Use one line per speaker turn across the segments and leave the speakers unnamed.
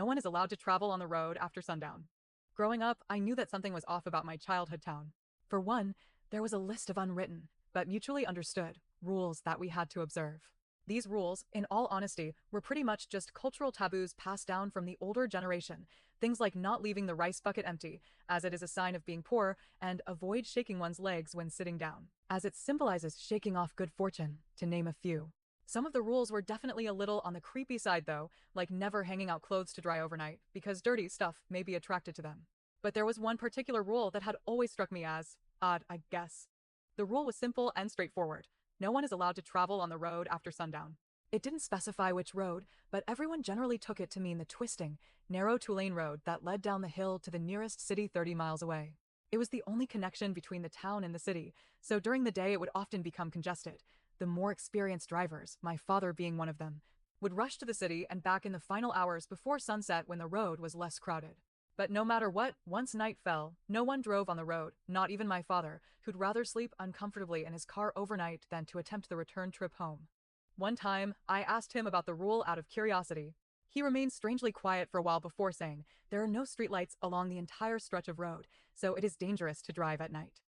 no one is allowed to travel on the road after sundown. Growing up, I knew that something was off about my childhood town. For one, there was a list of unwritten, but mutually understood, rules that we had to observe. These rules, in all honesty, were pretty much just cultural taboos passed down from the older generation. Things like not leaving the rice bucket empty, as it is a sign of being poor, and avoid shaking one's legs when sitting down, as it symbolizes shaking off good fortune, to name a few. Some of the rules were definitely a little on the creepy side though, like never hanging out clothes to dry overnight, because dirty stuff may be attracted to them. But there was one particular rule that had always struck me as odd, I guess. The rule was simple and straightforward. No one is allowed to travel on the road after sundown. It didn't specify which road, but everyone generally took it to mean the twisting, narrow two-lane road that led down the hill to the nearest city 30 miles away. It was the only connection between the town and the city, so during the day it would often become congested. The more experienced drivers, my father being one of them, would rush to the city and back in the final hours before sunset when the road was less crowded. But no matter what, once night fell, no one drove on the road, not even my father, who'd rather sleep uncomfortably in his car overnight than to attempt the return trip home. One time, I asked him about the rule out of curiosity. He remained strangely quiet for a while before saying, "There are no streetlights along the entire stretch of road, so it is dangerous to drive at night."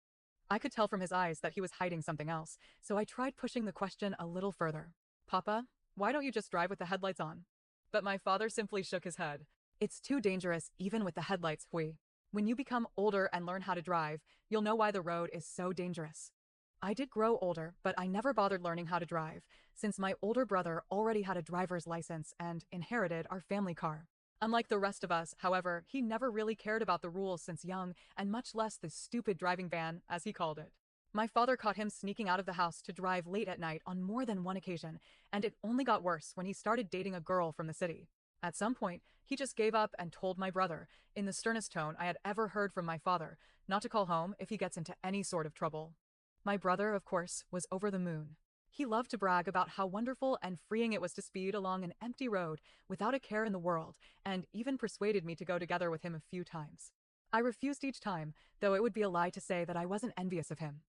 I could tell from his eyes that he was hiding something else, so I tried pushing the question a little further. "Papa, why don't you just drive with the headlights on?" But my father simply shook his head. "It's too dangerous even with the headlights, Hui. When you become older and learn how to drive, you'll know why the road is so dangerous." I did grow older, but I never bothered learning how to drive, since my older brother already had a driver's license and inherited our family car. Unlike the rest of us, however, he never really cared about the rules since young, and much less the stupid driving ban, as he called it. My father caught him sneaking out of the house to drive late at night on more than one occasion, and it only got worse when he started dating a girl from the city. At some point, he just gave up and told my brother, in the sternest tone I had ever heard from my father, not to call home if he gets into any sort of trouble. My brother, of course, was over the moon. He loved to brag about how wonderful and freeing it was to speed along an empty road without a care in the world, and even persuaded me to go together with him a few times. I refused each time, though it would be a lie to say that I wasn't envious of him.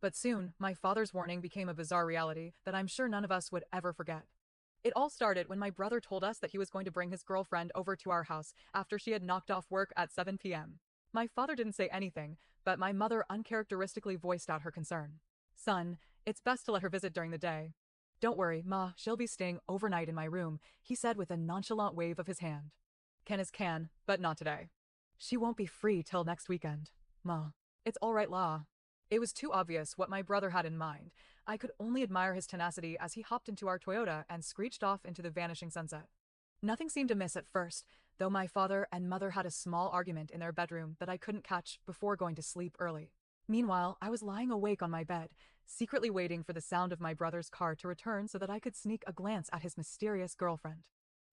But soon, my father's warning became a bizarre reality that I'm sure none of us would ever forget. It all started when my brother told us that he was going to bring his girlfriend over to our house after she had knocked off work at 7 p.m. My father didn't say anything, but my mother uncharacteristically voiced out her concern. "Son, it's best to let her visit during the day." "Don't worry, Ma, she'll be staying overnight in my room," he said with a nonchalant wave of his hand. "Can is can, but not today. She won't be free till next weekend, Ma. It's all right, La." It was too obvious what my brother had in mind. I could only admire his tenacity as he hopped into our Toyota and screeched off into the vanishing sunset. Nothing seemed amiss at first, though my father and mother had a small argument in their bedroom that I couldn't catch before going to sleep early. Meanwhile, I was lying awake on my bed, secretly waiting for the sound of my brother's car to return so that I could sneak a glance at his mysterious girlfriend.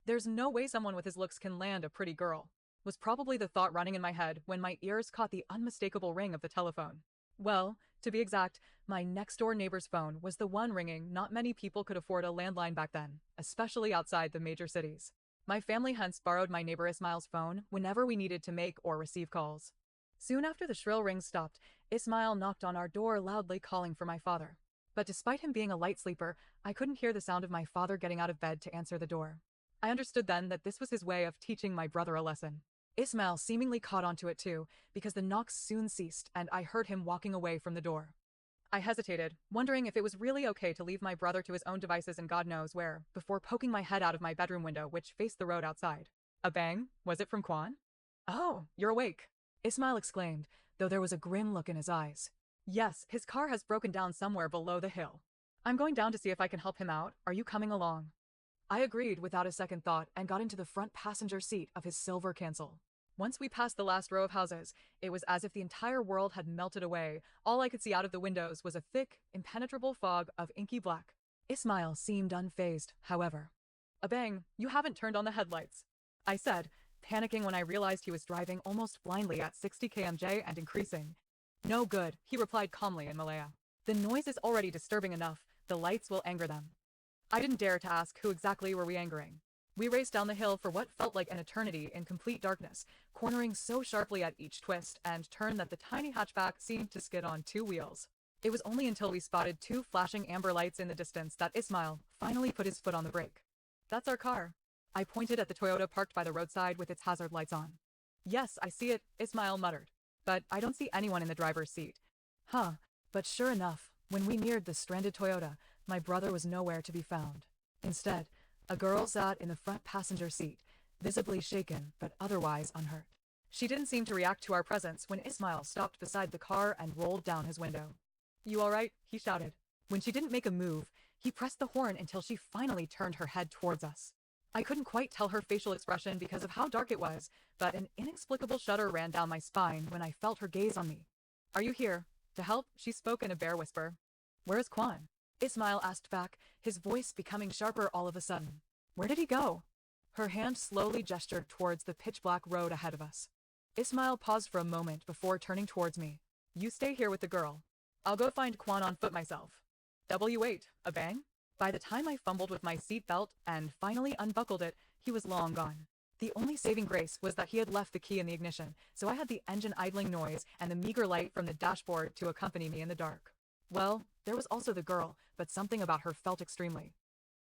"There's no way someone with his looks can land a pretty girl," was probably the thought running in my head when my ears caught the unmistakable ring of the telephone. Well, to be exact, my next-door neighbor's phone was the one ringing. Not many people could afford a landline back then, especially outside the major cities. My family hence borrowed my neighbor Ismail's phone whenever we needed to make or receive calls. Soon after the shrill ring stopped, Ismail knocked on our door loudly calling for my father. But despite him being a light sleeper, I couldn't hear the sound of my father getting out of bed to answer the door. I understood then that this was his way of teaching my brother a lesson. Ismail seemingly caught onto it too, because the knocks soon ceased and I heard him walking away from the door. I hesitated, wondering if it was really okay to leave my brother to his own devices and God knows where, before poking my head out of my bedroom window which faced the road outside. A bang? Was it from Kwan? "Oh, you're awake," Ismail exclaimed, though there was a grim look in his eyes. "Yes, his car has broken down somewhere below the hill. I'm going down to see if I can help him out. Are you coming along?" I agreed without a second thought and got into the front passenger seat of his silver cancel. Once we passed the last row of houses, it was as if the entire world had melted away. All I could see out of the windows was a thick, impenetrable fog of inky black. Ismail seemed unfazed, however. "A bang, you haven't turned on the headlights," I said, panicking when I realized he was driving almost blindly at 60 km/h and increasing. "No good," he replied calmly in Malaya. "The noise is already disturbing enough. The lights will anger them." I didn't dare to ask who exactly were we angering. We raced down the hill for what felt like an eternity in complete darkness, cornering so sharply at each twist and turn that the tiny hatchback seemed to skid on two wheels. It was only until we spotted two flashing amber lights in the distance that Ismail finally put his foot on the brake. "That's our car." I pointed at the Toyota parked by the roadside with its hazard lights on. Yes, I see it, Ismail muttered. But I don't see anyone in the driver's seat. Huh, but sure enough, when we neared the stranded Toyota, my brother was nowhere to be found. Instead, a girl sat in the front passenger seat, visibly shaken but otherwise unhurt. She didn't seem to react to our presence when Ismail stopped beside the car and rolled down his window. You alright? He shouted. When she didn't make a move, he pressed the horn until she finally turned her head towards us. I couldn't quite tell her facial expression because of how dark it was, but an inexplicable shudder ran down my spine when I felt her gaze on me. Are you here? To help? She spoke in a bare whisper. Where is Kwan? Ismail asked back, his voice becoming sharper all of a sudden. Where did he go? Her hand slowly gestured towards the pitch-black road ahead of us. Ismail paused for a moment before turning towards me. You stay here with the girl. I'll go find Kwan on foot myself. W8, a bang? By the time I fumbled with my seat belt and finally unbuckled it, he was long gone. The only saving grace was that he had left the key in the ignition, so I had the engine idling noise and the meager light from the dashboard to accompany me in the dark. Well, there was also the girl, but something about her felt extremely.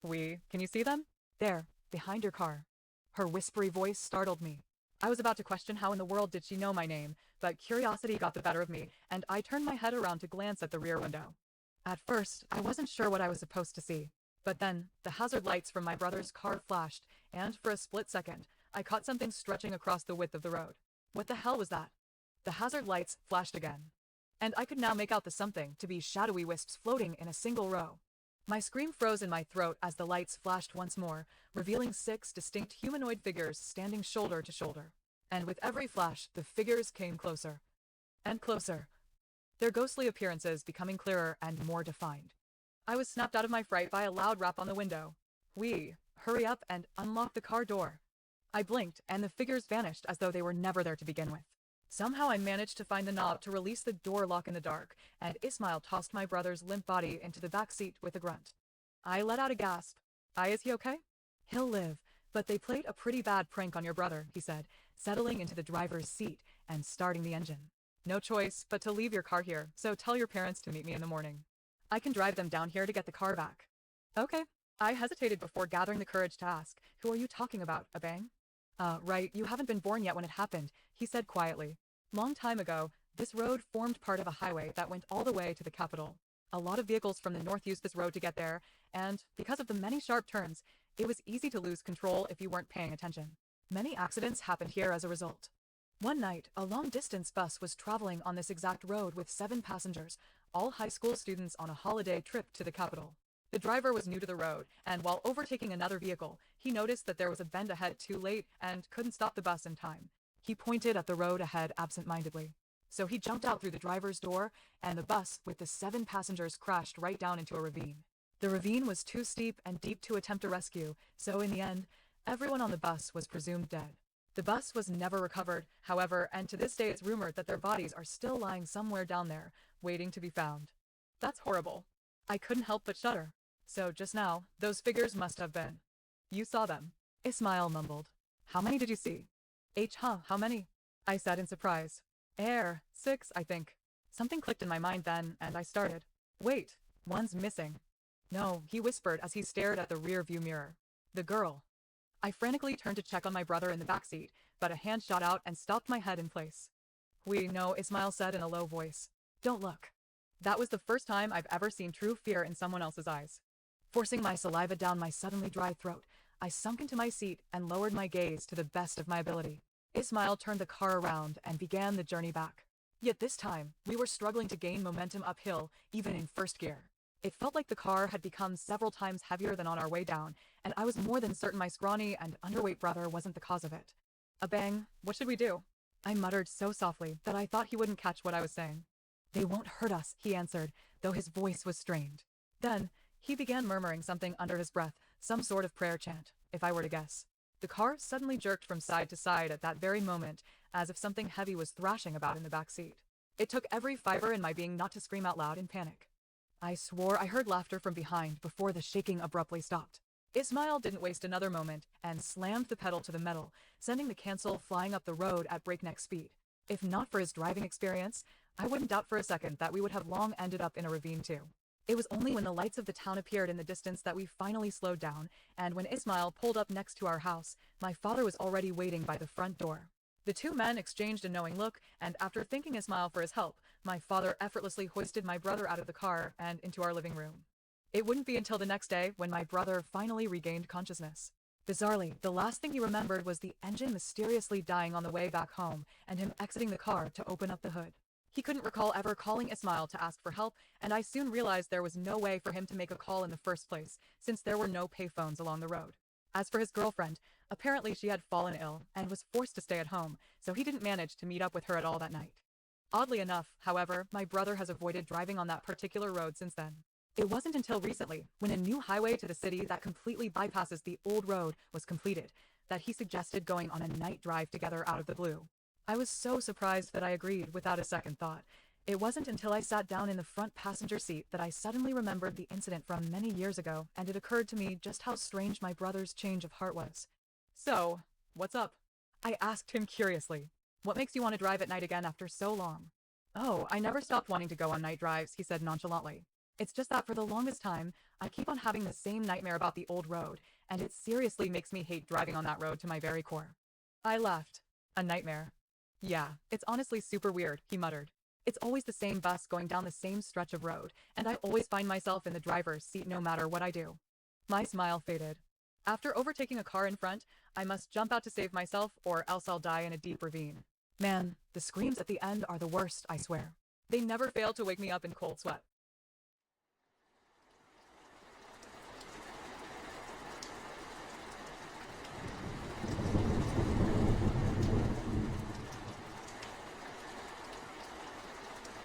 Can you see them? There, behind your car. Her whispery voice startled me. I was about to question how in the world did she know my name, but curiosity got the better of me, and I turned my head around to glance at the rear window. At first, I wasn't sure what I was supposed to see. But then, the hazard lights from my brother's car flashed, and for a split second, I caught something stretching across the width of the road. What the hell was that? The hazard lights flashed again. And I could now make out the something to be shadowy wisps floating in a single row. My scream froze in my throat as the lights flashed once more, revealing 6 distinct humanoid figures standing shoulder to shoulder. And with every flash, the figures came closer. And closer. Their ghostly appearances becoming clearer and more defined. I was snapped out of my fright by a loud rap on the window. Hurry up and unlock the car door. I blinked, and the figures vanished as though they were never there to begin with. Somehow I managed to find the knob to release the door lock in the dark, and Ismail tossed my brother's limp body into the back seat with a grunt. I let out a gasp. Is he okay? He'll live, but they played a pretty bad prank on your brother, he said, settling into the driver's seat and starting the engine. No choice but to leave your car here, so tell your parents to meet me in the morning. I can drive them down here to get the car back. Okay. I hesitated before gathering the courage to ask, who are you talking about, a bang? Right, you haven't been born yet when it happened, he said quietly. Long time ago, this road formed part of a highway that went all the way to the capital. A lot of vehicles from the north used this road to get there, and because of the many sharp turns, it was easy to lose control if you weren't paying attention. Many accidents happened here as a result. One night, a long-distance bus was traveling on this exact road with 7 passengers, all high school students on a holiday trip to the capital. The driver was new to the road, and while overtaking another vehicle, he noticed that there was a bend ahead too late and couldn't stop the bus in time. He pointed at the road ahead absent-mindedly. So he jumped out through the driver's door, and the bus with the 7 passengers crashed right down into a ravine. The ravine was too steep and deep to attempt a rescue, so in the end, everyone on the bus was presumed dead. The bus was never recovered, however, and to this day it's rumored that their bodies are still lying somewhere down there, waiting to be found. That's horrible. I couldn't help but shudder. So just now, those figures must have been. You saw them. Ismail mumbled. How many did you see? How many? I said in surprise. 6, I think. Something clicked in my mind then, and I started. Wait, one's missing. No, he whispered as he stared at the rear view mirror. The girl. I frantically turned to check on my brother in the backseat, but a hand shot out and stopped my head in place. No, Ismail said in a low voice. Don't look. That was the first time I've ever seen true fear in someone else's eyes. Forcing my saliva down my suddenly dry throat, I sunk into my seat and lowered my gaze to the best of my ability. Ismail turned the car around and began the journey back. Yet this time, we were struggling to gain momentum uphill, even in first gear. It felt like the car had become several times heavier than on our way down, and I was more than certain my scrawny and underweight brother wasn't the cause of it. A bang, what should we do? I muttered so softly that I thought he wouldn't catch what I was saying. They won't hurt us, he answered, though his voice was strained. Then, he began murmuring something under his breath, some sort of prayer chant, if I were to guess. The car suddenly jerked from side to side at that very moment, as if something heavy was thrashing about in the back seat. It took every fiber in my being not to scream out loud in panic. I swore I heard laughter from behind before the shaking abruptly stopped. Ismail didn't waste another moment and slammed the pedal to the metal, sending the cancel flying up the road at breakneck speed. If not for his driving experience, I wouldn't doubt for a second that we would have long ended up in a ravine too. It was only when the lights of the town appeared in the distance that we finally slowed down, and when Ismail pulled up next to our house, my father was already waiting by the front door. The two men exchanged a knowing look, and after thanking Ismail for his help, my father effortlessly hoisted my brother out of the car and into our living room. It wouldn't be until the next day when my brother finally regained consciousness. Bizarrely, the last thing he remembered was the engine mysteriously dying on the way back home and him exiting the car to open up the hood. He couldn't recall ever calling Ismail to ask for help, and I soon realized there was no way for him to make a call in the first place, since there were no payphones along the road. As for his girlfriend, apparently she had fallen ill and was forced to stay at home, so he didn't manage to meet up with her at all that night. Oddly enough, however, my brother has avoided driving on that particular road since then. It wasn't until recently, when a new highway to the city that completely bypasses the old road was completed, that he suggested going on a night drive together out of the blue. I was so surprised that I agreed without a second thought. It wasn't until I sat down in the front passenger seat that I suddenly remembered the incident from many years ago, and it occurred to me just how strange my brother's change of heart was. "So, what's up?" I asked him curiously. "What makes you want to drive at night again after so long?" "Oh, I never stopped wanting to go on night drives," he said nonchalantly. "It's just that for the longest time, I keep on having the same nightmare about the old road, and it seriously makes me hate driving on that road to my very core." I laughed. "A nightmare?" "Yeah, it's honestly super weird," he muttered. "It's always the same bus going down the same stretch of road, and I always find myself in the driver's seat no matter what I do." My smile faded. After overtaking a car in front, I must jump out to save myself or else I'll die in a deep ravine. Man, the screams at the end are the worst, I swear. They never fail to wake me up in cold sweat.